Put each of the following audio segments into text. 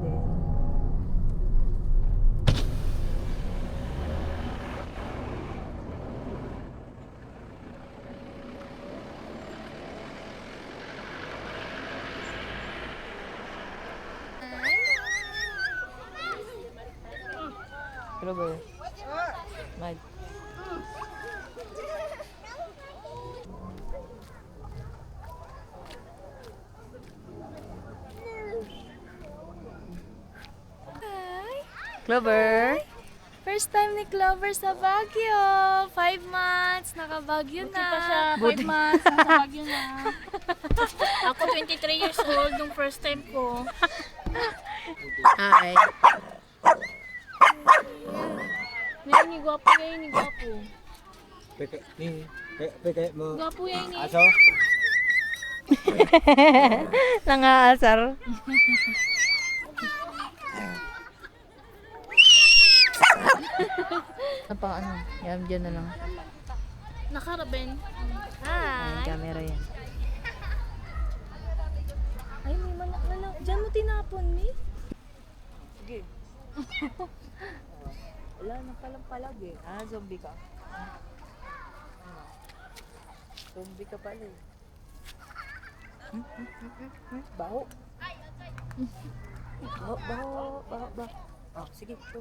din. Clover. Mad. Clover. First time ni Clover sa Baguio. 5 months, naka-Baguio na. Pa siya, 5 months, nasa Baguio na. Ako 23 years old nung first time ko. Hi. Ngayon ni gwapo, ngayon ni gwapo. Peke mo. Gwapo yan ni. Aso? Nangaasar. Ano pa ano? Yan, dyan na lang. Nakaraben. Ayan, camera yan. Ay, may manak na lang. Diyan mo tinapon ni? Sige. Wala na palang palag eh. Ah, zombie ka. Zombie ka pala eh. Baho. Baho. Oh, sige, go.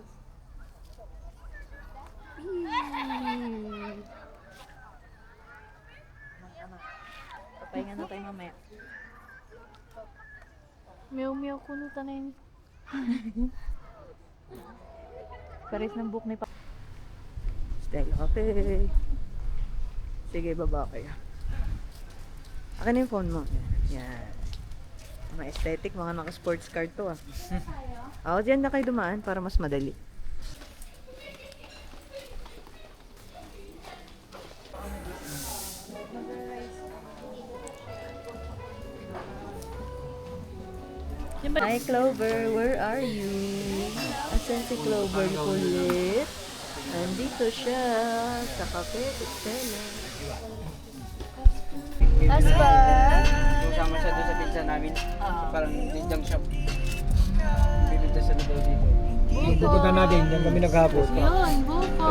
Papahinga na tayo mamaya. Meow ko no tanay. Pares ng book ni pa. Style, okay. Sige, baba kayo. Akin na yung phone mo. Yan. Mga aesthetic, mga naka-sports car to ah. Ako, dyan na kayo dumaan para mas madali. Hi Clover, where are you? Asan si Clover kulit? Nandito siya sa Cafe Estela. Aspa. Kasama siya doon sa pizza namin. Parang junk shop. Bibinta siya doon dito. Pupunta natin, yan kami naghapon. Yun, buko.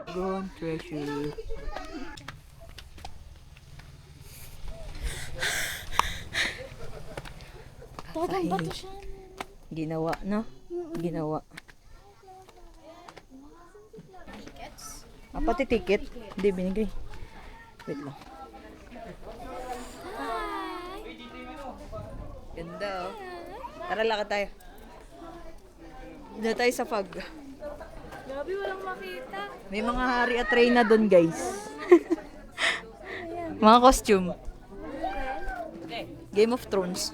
Gone treasure. Tagang bato siya. Ginawa, no? Ginawa. Ah, pati ticket? Hindi, binigay. Wait lang. Ganda, oh. Tara, lakad tayo. Dito tayo sa fog. Grabe, walang makita. May mga hari at reyna doon, guys. Mga costume. Game of Thrones.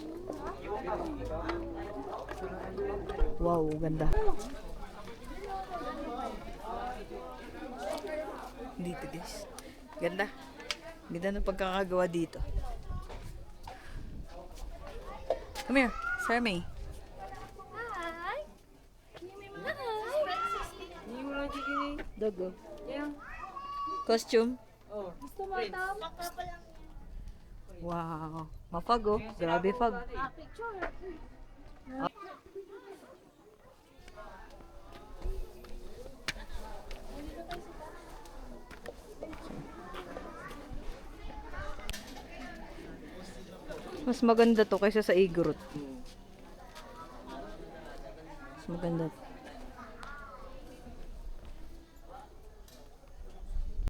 Wow, ganda. Dito, guys. Ganda. Ganda ng pagkakagawa dito. Come here, Sir May. Hi. Dogo. Costume. Gusto mo ito? Wow. Mafag, oh. Grabe fag. Picture. Mas maganda to kaysa sa Igorot. Mas maganda to.